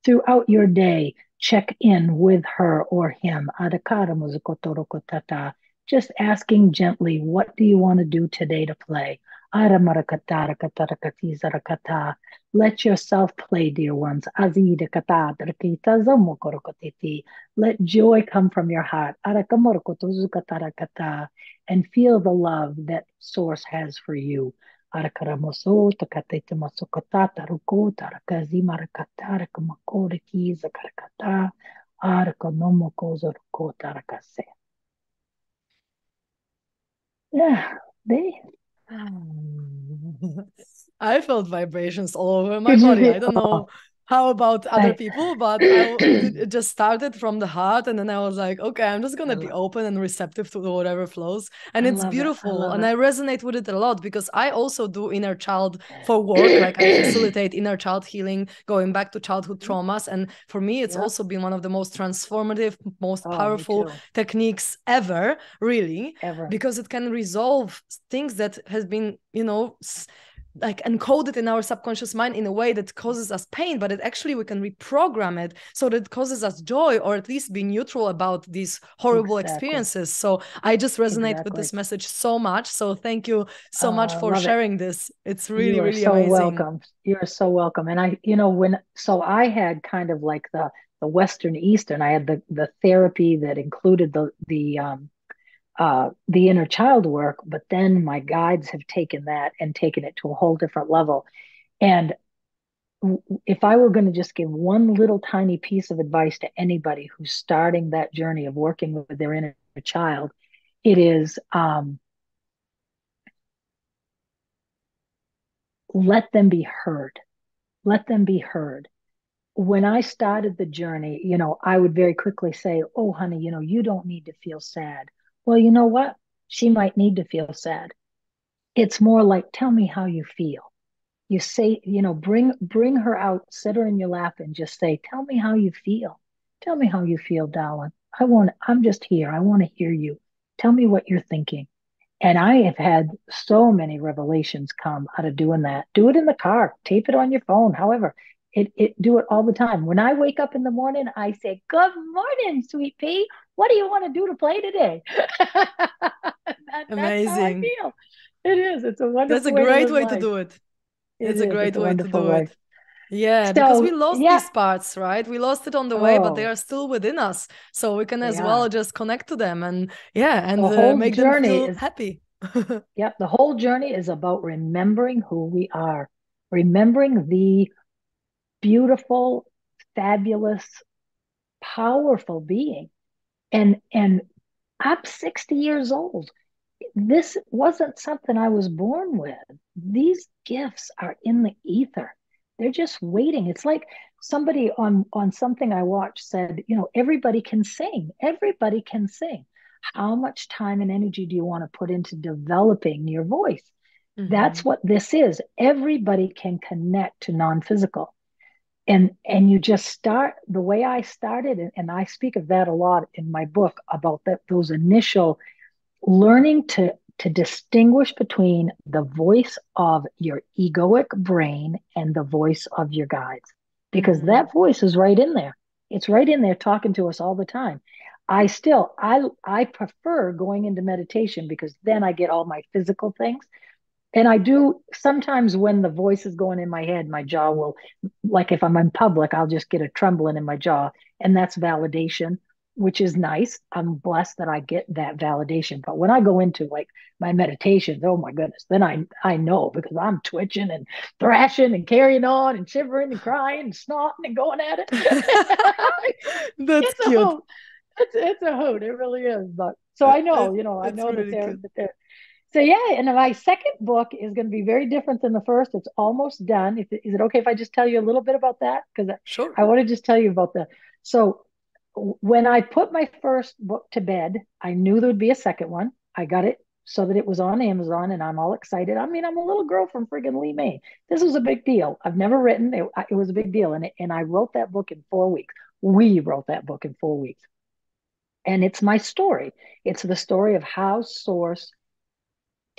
Throughout your day, check in with her or him. Just asking gently, what do you want to do today to play? Let yourself play, dear ones. Let joy come from your heart. And feel the love that Source has for you. Yeah, they. I felt vibrations all over my body. I don't know how about other people, but it just started from the heart. And then I was like, okay, I'm just going to be open and receptive to whatever flows. And it's beautiful. And I resonate with it a lot because I also do inner child for work. Like I facilitate inner child healing, going back to childhood traumas. And for me, it's also been one of the most transformative, most powerful techniques ever, really, because it can resolve things that has been, like encoded in our subconscious mind in a way that causes us pain, but we can reprogram it so that it causes us joy, or at least be neutral about these horrible experiences. So I just resonate with this message so much. So thank you so much for sharing this. It's really, really amazing. Welcome. You're so welcome. And I had kind of like the Western Eastern. I had the therapy that included the inner child work, but then my guides have taken that and taken it to a whole different level. And if I were going to just give one little tiny piece of advice to anybody who's starting that journey of working with their inner child, it is let them be heard. Let them be heard. When I started the journey, I would very quickly say, oh, honey, you don't need to feel sad. Well, you know what? She might need to feel sad. It's more like, tell me how you feel. You say, bring her out, sit her in your lap and just say, tell me how you feel. Tell me how you feel, darling. I'm just here. I want to hear you. Tell me what you're thinking. And I have had so many revelations come out of doing that. Do it in the car, tape it on your phone, however. Do it all the time. When I wake up in the morning, I say, good morning, sweet pea. What do you want to do to play today? That's how I Amazing. feel. It is. It's a That's wonderful a way to great live way to life. do it. It It's a is. It's great a way to wonderful do life. it. Yeah, because we So, lost yeah. these parts, right? We lost it on the way, but they Oh, are still within us. So we can they as well are. just connect to them and and The whole make them journey feel is, happy. yep, the whole journey is about remembering who we are, remembering the beautiful, fabulous, powerful being. And I'm 60 years old. This wasn't something I was born with. These gifts are in the ether. They're just waiting. It's like somebody on something I watched said, everybody can sing. Everybody can sing. How much time and energy do you want to put into developing your voice? That's what this is. Everybody can connect to non-physical. And you just start the way I started, and I speak of that a lot in my book about those initial learning to distinguish between the voice of your egoic brain and the voice of your guides, because that voice is right in there. It's right in there talking to us all the time. I prefer going into meditation because then I get all my physical things. And I do sometimes when the voice is going in my head, my jaw will, like if I'm in public, I'll just get a trembling in my jaw. And that's validation, which is nice. I'm blessed that I get that validation. But when I go into like my meditations, oh my goodness, then I know because I'm twitching and thrashing and carrying on and shivering and crying and snotting and going at it. That's It's a cute. hoot. It's a hoot. It really is. But so I know, I It's know that really they're cute. that they're so yeah, and my second book is going to be very different than the first. It's almost done. Is it okay if I just tell you a little bit about that? Because Sure. I want to just tell you about the. So when I put my first book to bed, I knew there would be a second one. I got it so that it was on Amazon, and I'm all excited. I mean, I'm a little girl from friggin' Lee, Maine. This was a big deal. I've never written. It was a big deal, and I wrote that book in 4 weeks. We wrote that book in 4 weeks, and it's my story. It's the story of how Source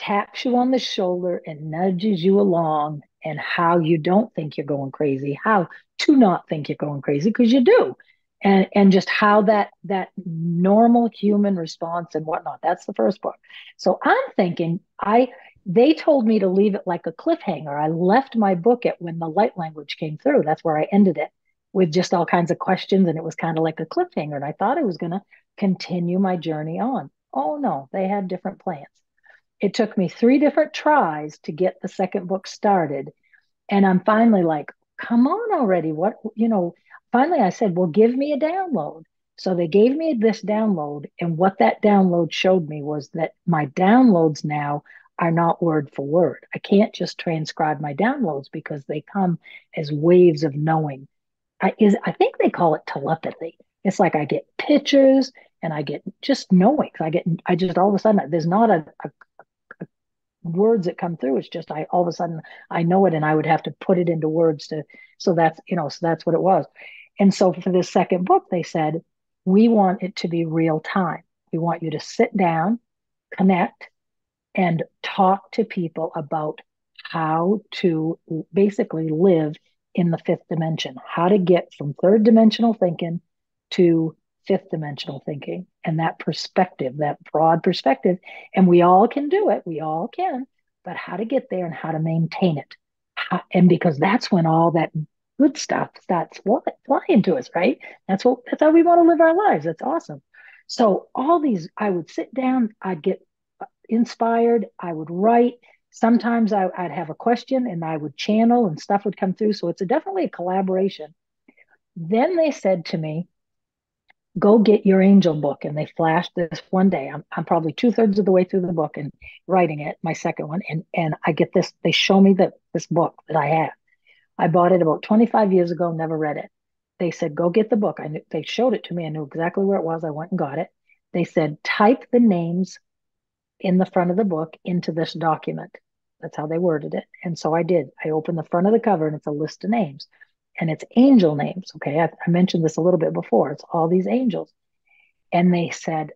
taps you on the shoulder and nudges you along, and how you don't think you're going crazy, how to not think you're going crazy because you do. And just how that normal human response and whatnot. That's the first book. So I'm thinking they told me to leave it like a cliffhanger. I left my book at when the light language came through. That's where I ended it with just all kinds of questions, and it was kind of like a cliffhanger. And I thought I was going to continue my journey on. Oh no, they had different plans. It took me 3 different tries to get the second book started. And I'm finally like, come on already. Finally I said, well, give me a download. So they gave me this download. And what that download showed me was that my downloads now are not word for word. I can't just transcribe my downloads because they come as waves of knowing. I think they call it telepathy. It's like I get pictures and I get just knowing. I just all of a sudden, there's not a words that come through. It's just I all of a sudden I know it, and I would have to put it into words to. So that's what it was. And so for this second book, they said, we want it to be real time. We want you to sit down, connect, and talk to people about how to basically live in the fifth dimension, how to get from third dimensional thinking to fifth dimensional thinking, and that perspective, that broad perspective. And we all can do it. We all can, but how to get there and how to maintain it. And because that's when all that good stuff starts flying to us, right? That's how we want to live our lives. That's awesome. So all these, I would sit down, I'd get inspired, I would write. Sometimes I'd have a question and I would channel and stuff would come through. So it's definitely a collaboration. Then they said to me, go get your angel book. And they flashed this one day. I'm probably 2/3 of the way through the book and writing it, my second one. And I get this, they show me this book that I have. I bought it about 25 years ago, never read it. They said, go get the book. They showed it to me. I knew exactly where it was. I went and got it. They said, type the names in the front of the book into this document. That's how they worded it. And so I did. I opened the front of the cover and it's a list of names. And it's angel names. Okay. I mentioned this a little bit before. It's all these angels. And they said,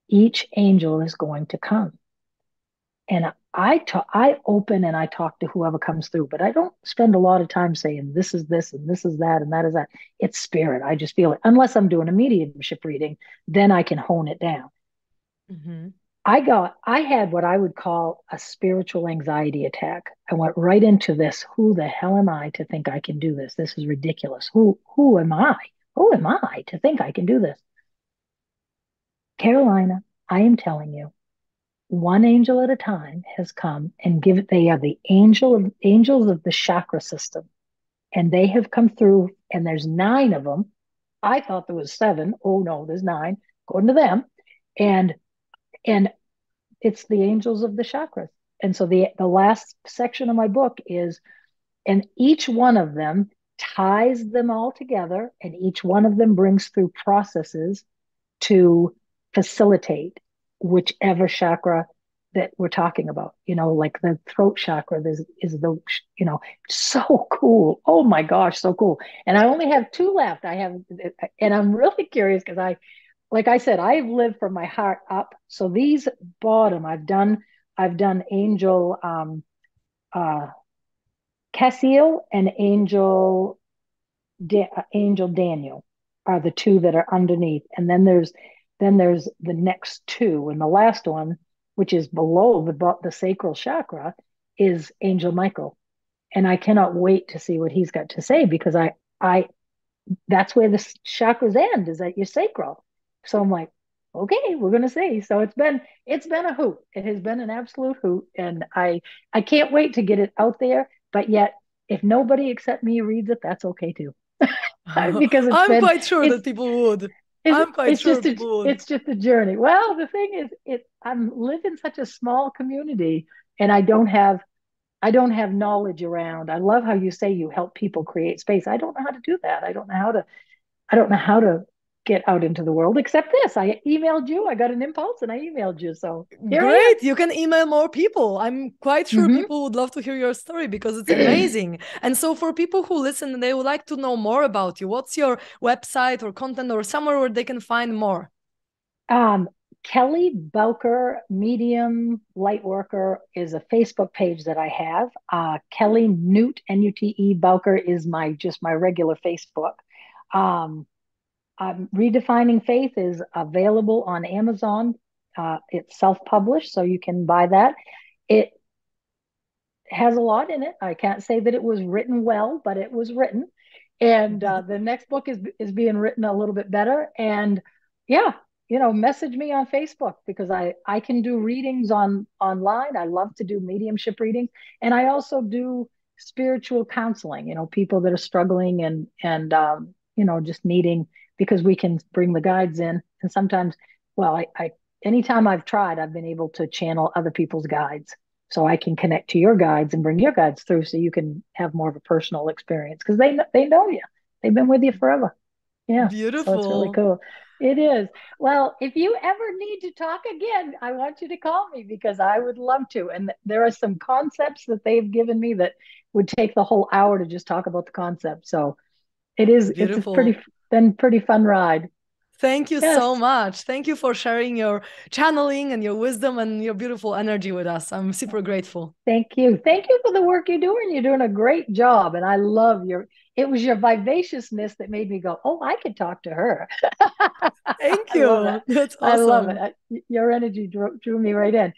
each angel is going to come. And I open and I talk to whoever comes through, but I don't spend a lot of time saying this is this and this is that and that is that. It's spirit. I just feel it. Unless I'm doing a mediumship reading, then I can hone it down. Mm-hmm. I had what I would call a spiritual anxiety attack. I went right into this. Who the hell am I to think I can do this? This is ridiculous. Who am I? Who am I to think I can do this? Karolina, I am telling you, one angel at a time has come and they are the angels of the chakra system. And they have come through, and there's 9 of them. I thought there was 7. Oh no, there's 9, according to them. And it's the angels of the chakras. And so the last section of my book is, and each one of them ties them all together, and each one of them brings through processes to facilitate whichever chakra that we're talking about. Like the throat chakra is the, so cool. Oh my gosh, so cool. And I only have 2 left. And I'm really curious because like I said, I've lived from my heart up. So these bottom, I've done angel Cassiel and angel Daniel are the 2 that are underneath. And then there's the next 2. And the last one, which is below the sacral chakra, is Angel Michael. And I cannot wait to see what he's got to say, because I that's where the chakras end, is at your sacral. So I'm like, okay, we're going to see. So it's been a hoot. It has been an absolute hoot. And I can't wait to get it out there. But yet, if nobody except me reads it, that's okay too. Because I'm quite sure that people would. It's just a journey. Well, the thing is, I'm living such a small community, and I don't have knowledge around. I love how you say you help people create space. I don't know how to do that. I don't know how to get out into the world, except this. I emailed you. I got an impulse and I emailed you. So great. You can email more people. I'm quite sure people would love to hear your story, because it's amazing. And so for people who listen and they would like to know more about you, what's your website or content or somewhere where they can find more? Kelly Bowker, Medium Lightworker, is a Facebook page that I have. Kelly Nute, Nute Bowker, is my regular Facebook. Redefining Faith is available on Amazon. It's self-published, so you can buy that. It has a lot in it. I can't say that it was written well, but it was written. And the next book is being written a little bit better. And yeah, message me on Facebook, because I can do readings online. I love to do mediumship readings. And I also do spiritual counseling, people that are struggling and just needing, because we can bring the guides in. And sometimes, anytime I've tried, I've been able to channel other people's guides. So I can connect to your guides and bring your guides through, so you can have more of a personal experience, because they know you. They've been with you forever. Yeah. Beautiful. So it's really cool. It is. Well, if you ever need to talk again, I want you to call me, because I would love to. And there are some concepts that they've given me that would take the whole hour to just talk about the concept. So it's been pretty fun ride. Thank you so much. Thank you for sharing your channeling and your wisdom and your beautiful energy with us. I'm super grateful. Thank you. Thank you for the work you're doing. You're doing a great job. And I love it was your vivaciousness that made me go, oh, I could talk to her. Thank you. That's awesome. I love it. Your energy drew me right in.